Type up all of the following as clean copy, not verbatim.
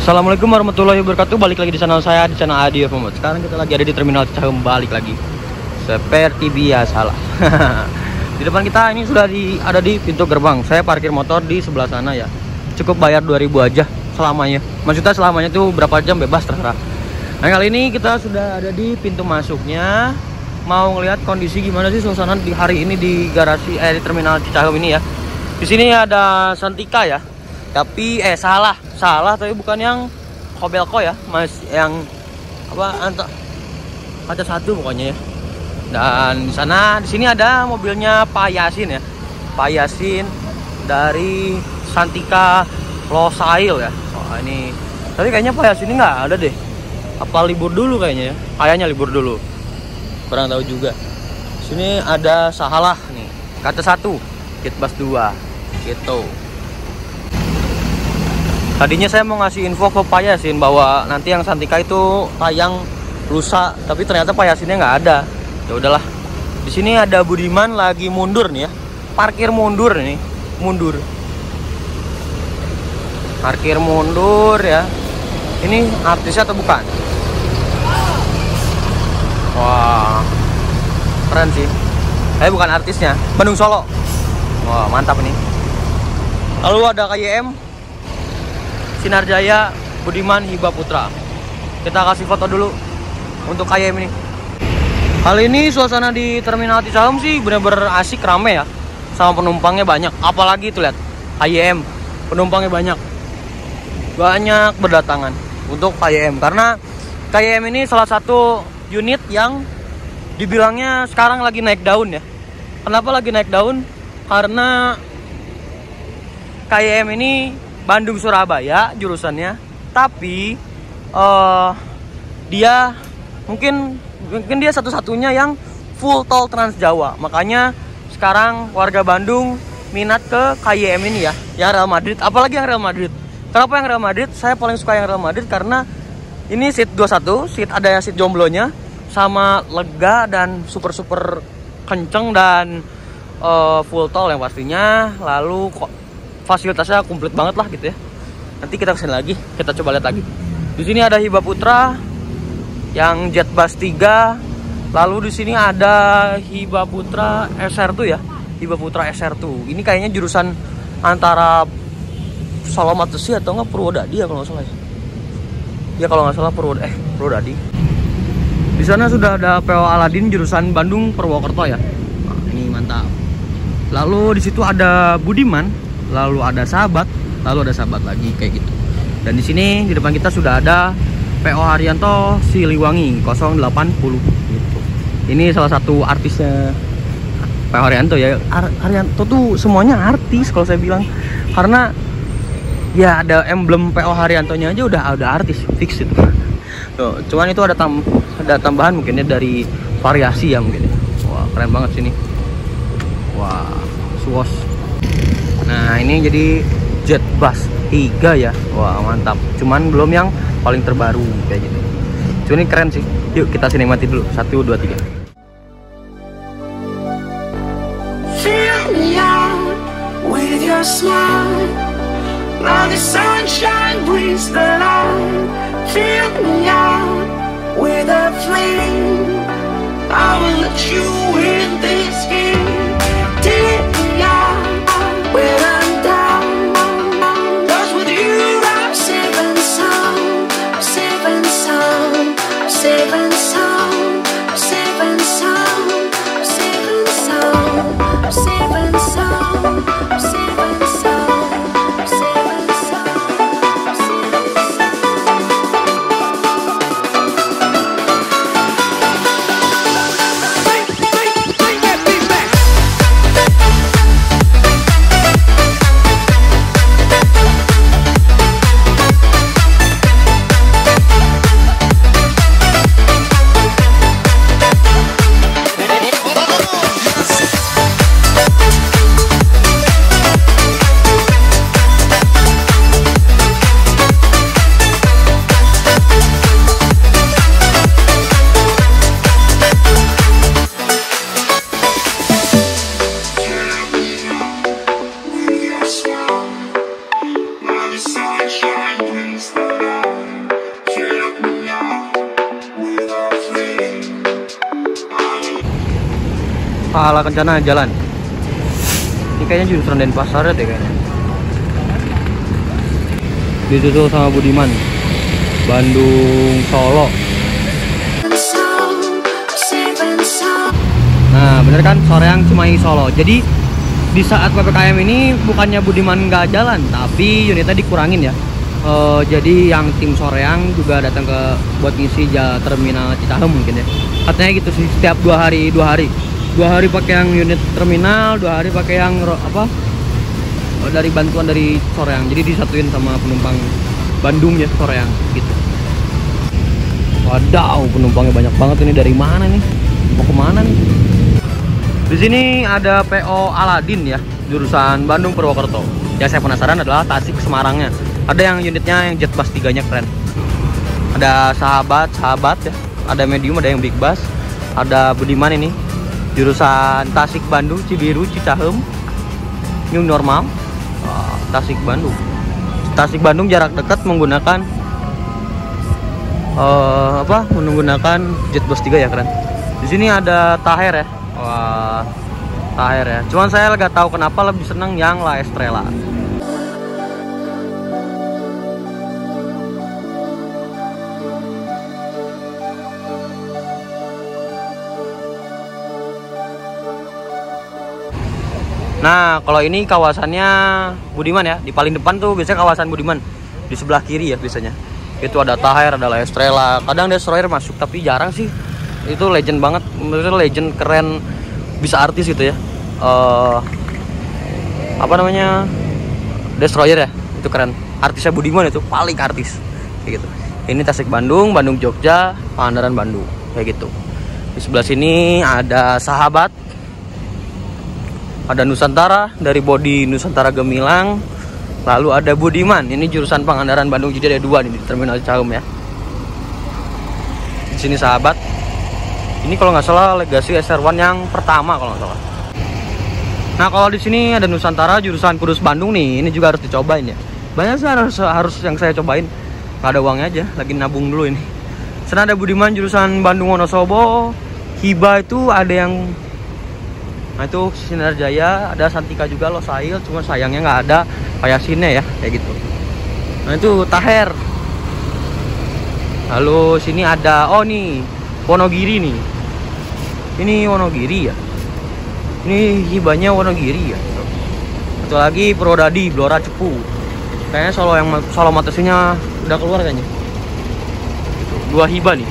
Assalamualaikum warahmatullahi wabarakatuh. Balik lagi di channel saya, di channel Adi Promote. Sekarang kita lagi ada di Terminal Cicahem, balik lagi seperti biasalah. Di depan kita ini sudah ada di pintu gerbang. Saya parkir motor di sebelah sana ya. Cukup bayar 2.000 aja selamanya. Maksudnya selamanya tuh berapa jam bebas terserah. Nah, kali ini kita sudah ada di pintu masuknya. Mau ngelihat kondisi gimana sih suasana di hari ini di garasi di Terminal Cicahem ini ya. Di sini ada Santika ya. Tapi salah tapi bukan yang Kobelco ya, Mas, yang apa kaca satu pokoknya ya. Dan di sini ada mobilnya Pak Yasin ya. Pak Yasin dari Santika Losail ya. Oh, ini tapi kayaknya Pak Yasin ini nggak ada deh. Apa libur dulu kayaknya ya? Kayaknya libur dulu. Kurang tahu juga. Sini ada Sahalah nih, kaca satu, Kitbas 2 gitu. Tadinya saya mau ngasih info ke Pak Yasin bahwa nanti yang Santika itu tayang lusa, tapi ternyata Pak Yasinnya nggak ada. Ya udahlah. Di sini ada Budiman lagi mundur nih ya. Parkir mundur nih, mundur. Parkir mundur ya. Ini artisnya atau bukan? Wah, keren sih. Bukan artisnya, Bandung Solo. Wah, mantap nih. Lalu ada KYM Sinar Jaya Budiman Hiba Putra. Kita kasih foto dulu untuk KYM ini. Kali ini suasana di Terminal Cicahem sih bener-bener asik, rame ya. Sama penumpangnya banyak. Apalagi tuh lihat KYM, penumpangnya banyak. Banyak berdatangan untuk KYM karena KYM ini salah satu unit yang dibilangnya sekarang lagi naik daun ya. Kenapa lagi naik daun? Karena KYM ini Bandung Surabaya jurusannya, tapi dia mungkin dia satu-satunya yang full tol Trans Jawa. Makanya sekarang warga Bandung minat ke KYM ini ya, yang Real Madrid. Apalagi yang Real Madrid. Kenapa yang Real Madrid? Saya paling suka yang Real Madrid karena ini seat 21, ada seat jomblonya, sama lega dan super kenceng dan full tol yang pastinya. Lalu kok fasilitasnya komplit banget lah gitu ya. Nanti kita kesini lagi, kita coba lihat lagi. Di sini ada Hiba Putra yang Jetbus 3. Lalu di sini ada Hiba Putra SR2 ya. Hiba Putra SR2. Ini kayaknya jurusan antara Solomatesi atau enggak Purwodadi ya kalau nggak salah ya. Ya kalau nggak salah Purwodadi. Di sana sudah ada PO Aladin jurusan Bandung Purwokerto ya. Nah, ini mantap. Lalu di situ ada Budiman. Lalu ada sahabat lagi kayak gitu. Dan di sini di depan kita sudah ada PO Haryanto Siliwangi 080 gitu. Ini salah satu artisnya PO Haryanto ya. Haryanto tuh semuanya artis kalau saya bilang. Karena ya ada emblem PO Haryantonya aja udah artis fix itu. Tuh, cuman itu ada tambahan mungkinnya dari variasi ya mungkin. Wah, keren banget sini. Wah, suos. Nah, ini jadi Jetbus 3 ya. Wah, mantap. Cuman belum yang paling terbaru kayak gitu. Cuman ini keren sih. Yuk kita sinemati dulu. 1, 2, 3. Fill me out with your smile. Now the sunshine brings the light. Fill me out with a flame. I will let you in this game. Take me out when I'm down. 'Cause with you I'm safe and sound. I'm safe and sound. I'm safe and sound. I'm safe and sound. I'm safe and sound. I'm safe and sound. I'm safe and sound. I'm safe and sound. I'm safe and sound. Bring that beat back. Pahala Kencana jalan. Ini kayaknya jurusan Denpasar deh kayaknya. Disusul sama Budiman. Bandung Solo. Nah, bener kan, Soreang Cimahi Solo. Jadi di saat PPKM ini bukannya Budiman nggak jalan, tapi unitnya dikurangin ya. Jadi yang tim Soreang juga datang ke buat ngisi terminal Cicahem mungkin ya. Katanya gitu sih, setiap 2 hari 2 hari. 2 hari pakai yang unit terminal, 2 hari pakai yang dari bantuan dari Soreang. Jadi disatuin sama penumpang Bandung ya Soreang gitu. Wadaw, penumpangnya banyak banget ini. Dari mana nih? Mau kemana nih? Di sini ada PO Aladin ya, jurusan Bandung Purwokerto. Yang saya penasaran adalah Tasik Semarangnya. Ada yang unitnya yang jet bus 3-nya keren. Ada sahabat ya. Ada medium, ada yang big bus. Ada Budiman ini, jurusan Tasik Bandung, Cibiru, Cicahem, new normal. Tasik Bandung. Tasik Bandung jarak dekat menggunakan menggunakan jet bus 3 ya, keren. Di sini ada Taher ya. Wah, Taher ya. Cuman saya nggak tahu kenapa lebih seneng yang La Estrella. Nah, kalau ini kawasannya Budiman ya. Di paling depan tuh biasanya kawasan Budiman. Di sebelah kiri ya biasanya. Itu ada Taher, ada La Estrella. Kadang Destroyer masuk, tapi jarang sih. Itu legend banget. Maksudnya legend, keren, bisa artis gitu ya. Destroyer ya. Itu keren. Artisnya Budiman itu paling artis. Kayak gitu. Ini Tasik Bandung, Bandung Jogja, Pangandaran Bandung. Kayak gitu. Di sebelah sini ada Sahabat. Ada Nusantara, dari bodi Nusantara Gemilang. Lalu ada Budiman, ini jurusan Pangandaran Bandung, jadi ada 2 nih di terminal Cicahem ya. Di sini Sahabat. Ini kalau nggak salah Legacy SR1 yang pertama kalau nggak salah. Nah, kalau di sini ada Nusantara jurusan Kudus Bandung nih, ini juga harus dicobain ya. Banyak sih harus yang saya cobain. Nggak ada uangnya aja, lagi nabung dulu ini. Sana ada Budiman jurusan Bandung Wonosobo. Hiba itu ada yang, nah itu Sinar Jaya, ada Santika juga Losail, cuma sayangnya nggak ada Payasine ya, kayak gitu. Nah itu Taher. Lalu sini ada, oh nih Wonogiri nih. Ini Wonogiri ya. Ini hibanya Wonogiri ya. Satu lagi Purwodadi, Blora Cepu. Kayaknya solo matesinya udah keluar kayaknya. 2 hiba nih.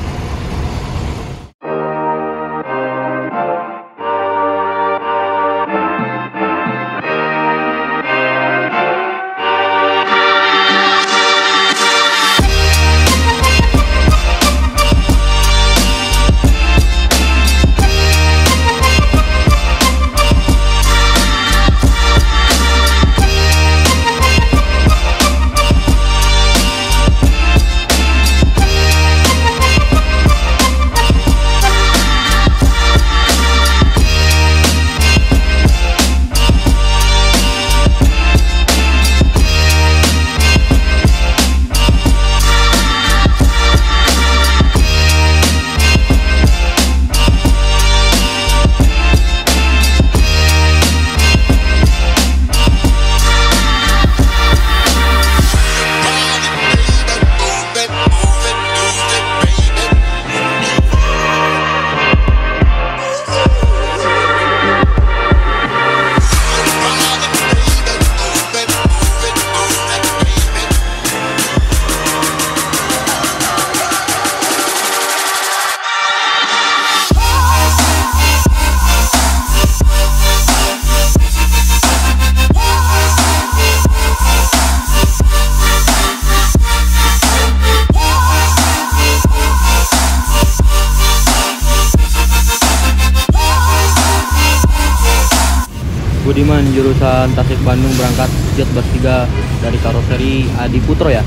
Budiman jurusan Tasik Bandung berangkat jet bus 3 dari karoseri Adi Putro ya.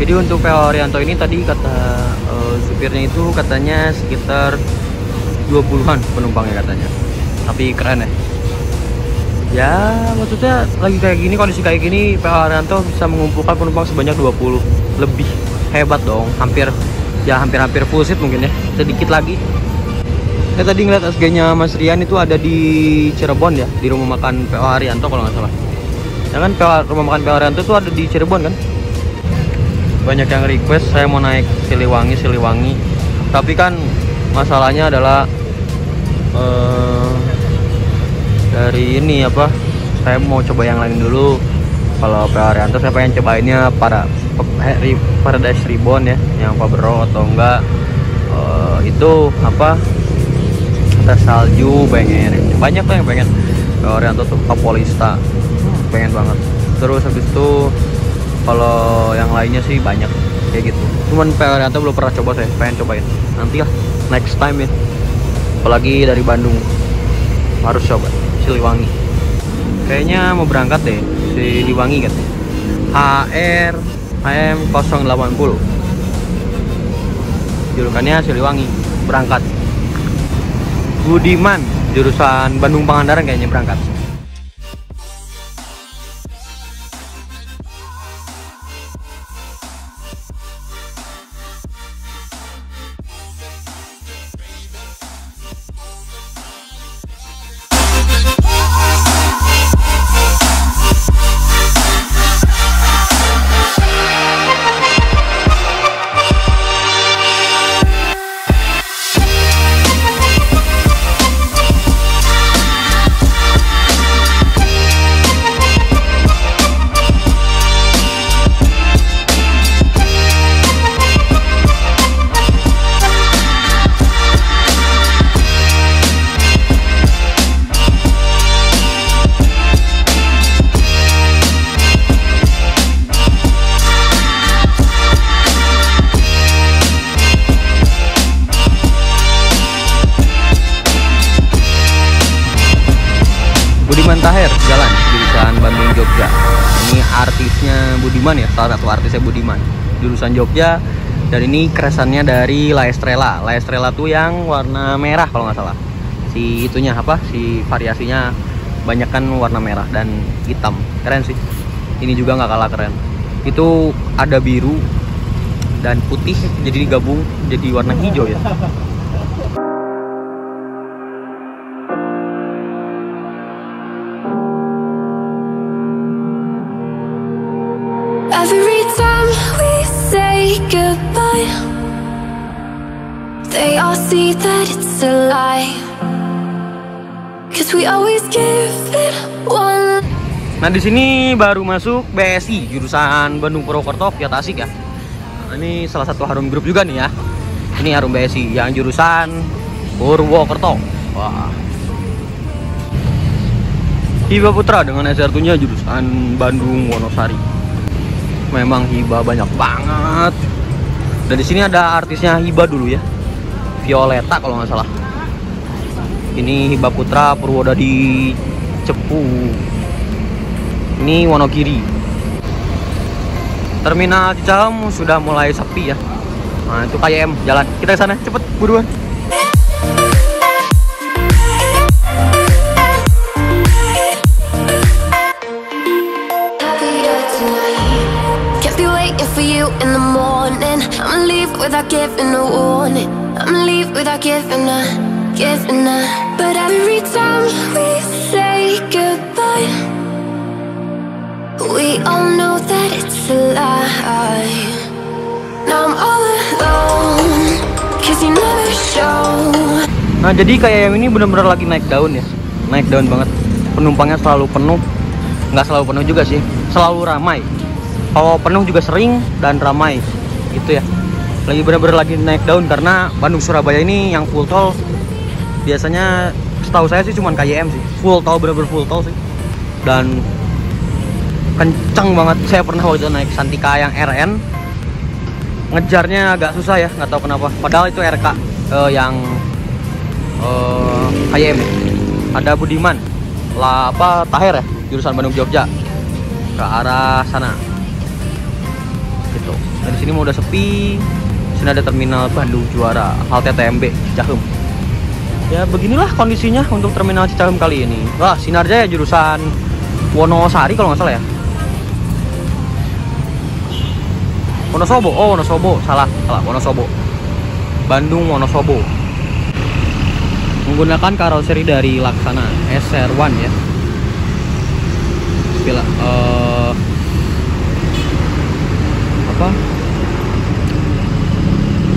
Jadi untuk PO Arianto ini tadi kata supirnya itu katanya sekitar 20-an penumpangnya katanya. Tapi keren ya. Ya maksudnya lagi kayak gini, kondisi kayak gini PO Arianto bisa mengumpulkan penumpang sebanyak 20 lebih. Hebat dong, hampir full seat mungkin ya, sedikit lagi. Saya tadi ngeliat SG-nya Mas Rian itu ada di Cirebon ya, di rumah makan PO Haryanto kalau nggak salah. Ya kan rumah makan PO Haryanto itu ada di Cirebon kan. Banyak yang request saya mau naik Siliwangi. Tapi kan masalahnya adalah dari ini apa? Saya mau coba yang lain dulu. Kalau PO Haryanto saya pengen cobainnya Paradise Reborn ya, yang Fabro atau enggak itu apa? Tes salju pengen. Banyak tuh yang pengen. PO Haryanto tuh Kapolista. Pengen banget. Terus habis itu kalau yang lainnya sih banyak kayak gitu. Cuman PO Haryanto belum pernah coba, saya pengen cobain. Nanti lah next time ya. Apalagi dari Bandung harus coba Siliwangi. Kayaknya mau berangkat deh Siliwangi kan. HR AM 080. Julukannya Siliwangi. Berangkat. Budiman jurusan Bandung Pangandaran kayaknya berangkat. Budiman Taher jalan jurusan Bandung Jogja. Ini artisnya Budiman ya, salah satu artisnya Budiman jurusan Jogja. Dan ini kreasannya dari La Estrella. La Estrella tuh yang warna merah kalau nggak salah. Si itunya apa? Si variasinya banyak kan warna merah dan hitam. Keren sih. Ini juga nggak kalah keren. Itu ada biru dan putih jadi digabung jadi warna hijau ya. Every time we say goodbye, they all see that it's a lie, 'cause we always give it one. Nah di sini baru masuk BSI jurusan Bandung Purwokerto via Tasik ya. Nah, ini salah satu Harum Group juga nih ya. Ini Harum BSI yang jurusan Purwokerto. Wah. Hiba Putra dengan SR2-nya jurusan Bandung Wonosari. Memang Hiba banyak banget. Dan di sini ada artisnya Hiba dulu ya. Violeta kalau nggak salah. Ini Hiba Putra Purwodadi Cepu. Ini Wonogiri. Terminal Cicahem sudah mulai sepi ya. Nah itu KYM jalan. Kita ke sana cepet buruan. For you in the morning, I'ma leave without giving a warning. I'ma leave without giving a. But every time we say goodbye, we all know that it's a lie. Now I'm all alone, 'cause you never show. Nah jadi kayak yang ini bener-bener lagi naik daun ya. Naik daun banget. Penumpangnya selalu penuh. Nggak selalu penuh juga sih, selalu ramai. Kalau penuh juga sering dan ramai gitu ya. Lagi bener-bener lagi naik daun karena Bandung Surabaya ini yang full tol biasanya setahu saya sih cuman KYM sih. Full tol, bener-bener full tol sih. Dan kencang banget. Saya pernah waktu itu naik Santika yang RN, ngejarnya agak susah ya, nggak tahu kenapa. Padahal itu RK yang KYM. Ada Budiman lah apa Taher ya, jurusan Bandung Jogja ke arah sana. Gitu. Nah, di sini mau udah sepi. Di sini ada terminal Bandung Juara, halte TMB Cicahem. Ya beginilah kondisinya untuk terminal Cicahem kali ini. Wah, Sinarjaya jurusan Wonosari kalau nggak salah ya. Wonosobo, oh Wonosobo, salah Wonosobo. Bandung Wonosobo. Menggunakan karoseri dari Laksana SR1 ya. Bila apa?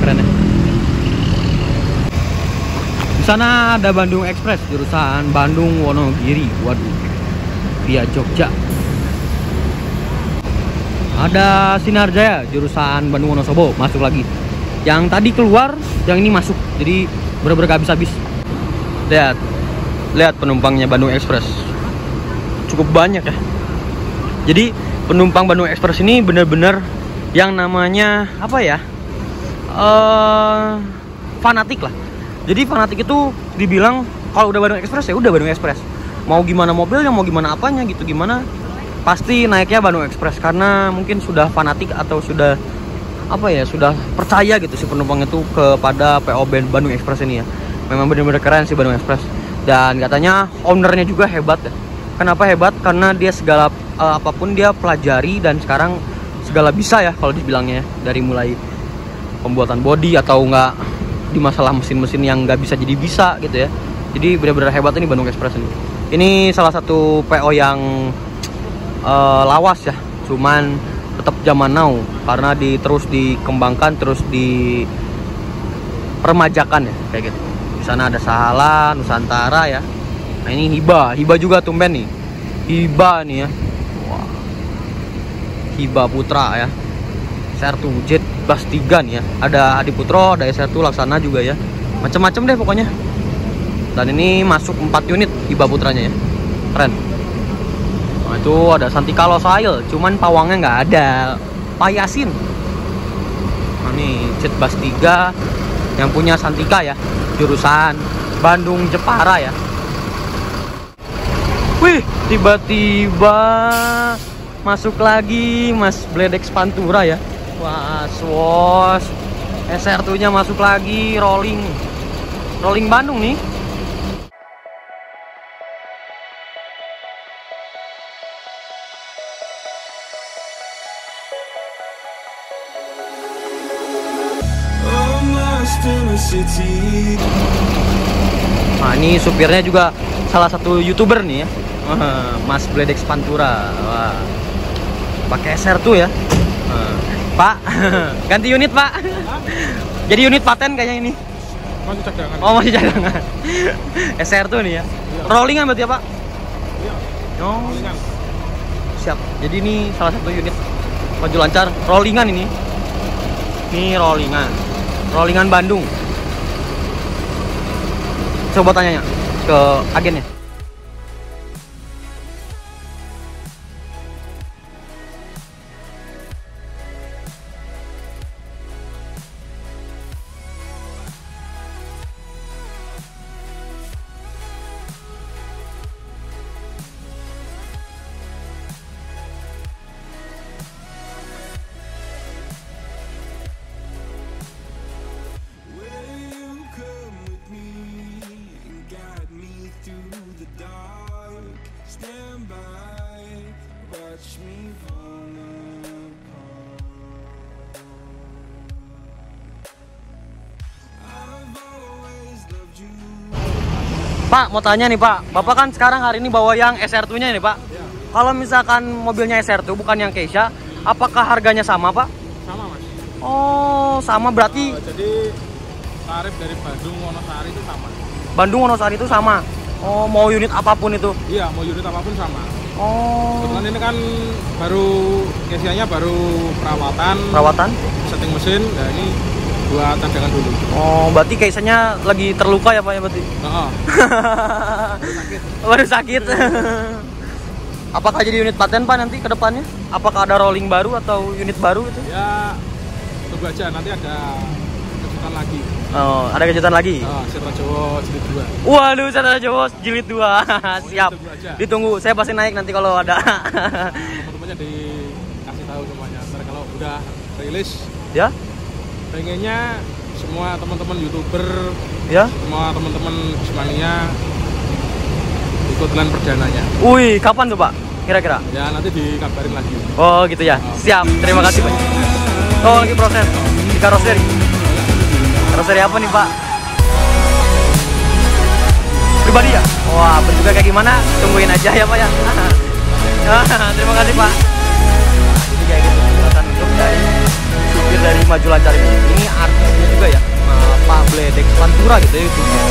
Keren ya. Di sana ada Bandung Express jurusan Bandung Wonogiri. Waduh. Via Jogja. Ada Sinar Jaya jurusan Bandung Wonosobo, masuk lagi. Yang tadi keluar, yang ini masuk. Jadi bener-bener gak habis-habis. Lihat penumpangnya Bandung Express. Cukup banyak ya. Jadi penumpang Bandung Express ini bener-bener yang namanya apa ya? Fanatik lah. Jadi fanatik itu dibilang kalau udah Bandung Express ya udah Bandung Express. Mau gimana mobilnya, mau gimana apanya gitu, gimana pasti naiknya Bandung Express karena mungkin sudah fanatik atau sudah apa ya, sudah percaya gitu si penumpang itu kepada PO Bandung Express ini ya. Memang benar-benar keren sih Bandung Express. Dan katanya ownernya juga hebat ya. Kenapa hebat? Karena dia segala apapun dia pelajari dan sekarang segala bisa ya kalau dibilangnya ya. Dari mulai pembuatan bodi atau enggak di masalah mesin-mesin yang nggak bisa jadi bisa gitu ya. Jadi benar-benar hebat ini Bandung Express ini. Ini salah satu PO yang lawas ya, cuman tetap zaman now karena terus dikembangkan, terus dipermajakan ya kayak gitu. Di sana ada Sahala, Nusantara ya. Nah ini Hiba juga tumben nih. Hiba nih ya. Wah. Hiba Putra ya. SR2 Jet Bus 3 nih ya. Ada Adi Putro, ada SR2 Laksana juga ya. Macam-macam deh pokoknya. Dan ini masuk 4 unit Hiba Putranya ya. Keren. Nah, itu ada Santika Losail, cuman pawangnya nggak ada. Payasin. Nah, ini Jet Bus 3 yang punya Santika ya. Jurusan Bandung Jepara ya. Wih, tiba-tiba masuk lagi Mas Bledex Pantura ya. Wah, swos. SR2 nya masuk lagi, rolling Bandung nih. Nah ini supirnya juga salah satu YouTuber nih ya, Mas Bledex Pantura. Wah, pakai SR2 ya. Pak, ganti unit Pak. Jadi unit paten kayaknya ini. Masih cadangan. Oh masih cadangan. SR2 nih ya. Rollingan berarti ya Pak? Iya. Oh. Rollingan. Siap. Jadi ini salah satu unit maju lancar rollingan ini. Ini rollingan Bandung. Coba tanya ke agennya. Pak, mau tanya nih Pak, Bapak kan sekarang hari ini bawa yang SR2-nya nih Pak. Ya. Kalau misalkan mobilnya SR2 bukan yang Keisha, apakah harganya sama Pak? Sama Mas. Oh, sama berarti Jadi tarif dari Bandung Wonosari itu sama. Bandung Wonosari itu sama. Oh, mau unit apapun itu. Iya, mau unit apapun sama. Oh. Kebetulan ini kan baru Kesia-nya baru perawatan, setting mesin. Nah ini buat cadangan dulu. Oh, berarti Keisha-nya lagi terluka ya Pak ya berarti? Heeh. Baru sakit. Apakah jadi unit paten Pak nanti ke depannya? Apakah ada rolling baru atau unit baru itu? Ya, tunggu aja nanti ada kejutan lagi. Oh, ada kejutan lagi? Setra Jawa jilid 2. Waduh, Setra Jawa jilid 2. Siap. Ditunggu, saya pasti naik nanti kalau ada. Teman-temannya dikasih tahu semuanya. Ntar kalau udah rilis ya, pengennya semua teman-teman YouTuber ya, semua teman-teman Bismania ikut land perdananya. Wih, kapan tuh Pak? Kira-kira? Ya nanti dikabarin lagi. Oh gitu ya. Siap. Terima kasih Pak. Oh lagi proses di karoseri. Karoseri apa nih Pak? pribadi ya. Wah, bentuknya kayak gimana? Tungguin aja ya Pak ya. Terima kasih Pak. Jadi kayak gitu penjelasan untuk dari supir dari Maju Lancar ini. Ini artisnya juga ya, Pak Bledek Pantura gitu ya YouTube-nya.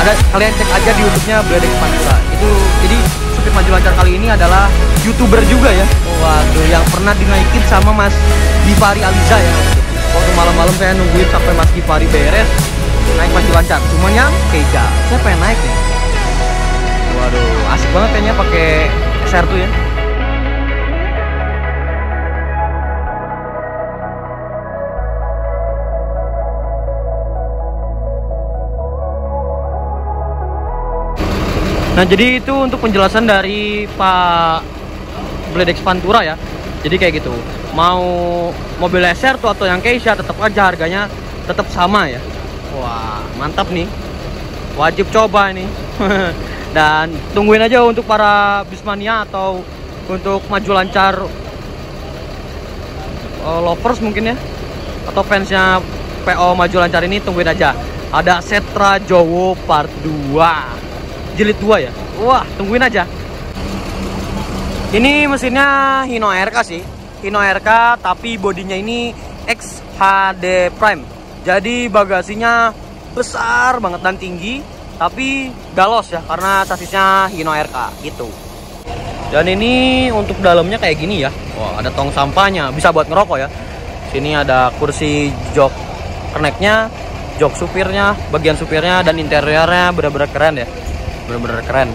Ada kalian cek aja di YouTube-nya Bledek Pantura. Itu jadi supir Maju Lancar kali ini adalah YouTuber juga ya. Waduh, yang pernah dinaikin sama Mas Givari Aliza ya. Waktu malam-malam saya nungguin sampai Mas Givari beres naik Maju Lancar. Cuman yang Keja, saya pengen naik nih. Waduh, asik banget kayaknya pakai SR tuh ya. Nah, jadi itu untuk penjelasan dari Pak Bledek Pantura ya. Jadi kayak gitu. Mau mobil SR tuh atau yang Keisha tetap aja harganya tetap sama ya. Wah, mantap nih. Wajib coba ini. Dan tungguin aja untuk para Bismania atau untuk Maju Lancar lovers mungkin ya. Atau fansnya PO Maju Lancar ini tungguin aja. Ada Setra Jowo Part 2. Jilid 2 ya. Wah, tungguin aja. Ini mesinnya Hino RK sih. Hino RK tapi bodinya ini XHD Prime. Jadi bagasinya besar banget dan tinggi, tapi galos ya karena sasisnya Hino RK gitu. Dan ini untuk dalamnya kayak gini ya. Wah, ada tong sampahnya, bisa buat ngerokok ya. Sini ada kursi jok keneknya, jok supirnya, bagian supirnya dan interiornya bener-bener keren ya. Bener-bener keren.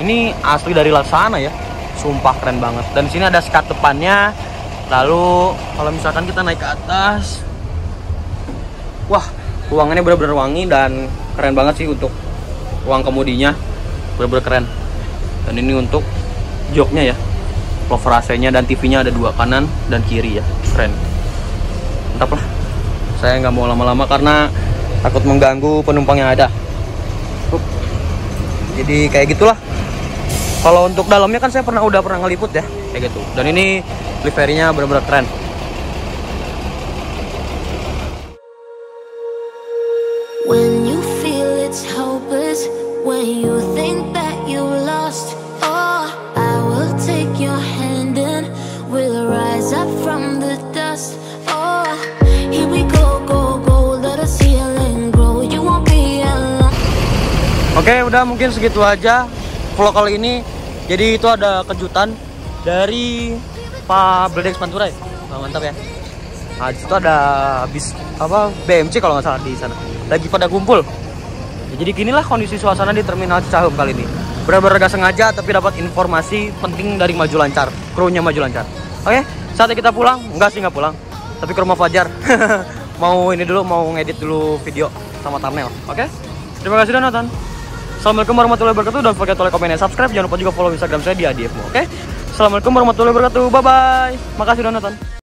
Ini asli dari Laksana ya. Sumpah keren banget. Dan di sini ada skat depannya. Lalu kalau misalkan kita naik ke atas, wah, ruangannya bener-bener wangi dan keren banget sih untuk ruang kemudinya. Bener-bener keren. Dan ini untuk joknya ya. Lover AC-nya dan TV-nya ada dua, kanan dan kiri ya. Keren. Mantap lah. Saya nggak mau lama-lama karena takut mengganggu penumpang yang ada. Jadi kayak gitulah. Kalau untuk dalamnya kan saya udah pernah ngeliput ya, kayak gitu. Dan ini liverynya benar-benar keren. When you feel it's hopeless, when you think that you lost, oh, I will take your hand and we'll rise up from the dust. Oh, here we go, go, go, let us heal and grow. You won't be alone. Oke, udah mungkin segitu aja vlog kali ini. Jadi itu ada kejutan dari Pak Bledek Pantura ya. Nah, mantap ya. Nah, di situ ada BMC kalau nggak salah di sana. Lagi pada kumpul. Ya, jadi ginilah kondisi suasana di Terminal Cicahem kali ini. Benar-benar gak sengaja tapi dapat informasi penting dari Maju Lancar, krunya Maju Lancar. Oke, saatnya kita pulang. Enggak sih, nggak pulang. Tapi ke rumah Fajar. Mau ini dulu, mau ngedit dulu video sama thumbnail. Oke? Terima kasih sudah nonton. Assalamualaikum warahmatullahi wabarakatuh. Don't forget to like, comment, and subscribe. Jangan lupa juga follow Instagram saya di @adiefmo. Oke? Assalamualaikum warahmatullahi wabarakatuh. Bye bye. Makasih sudah nonton.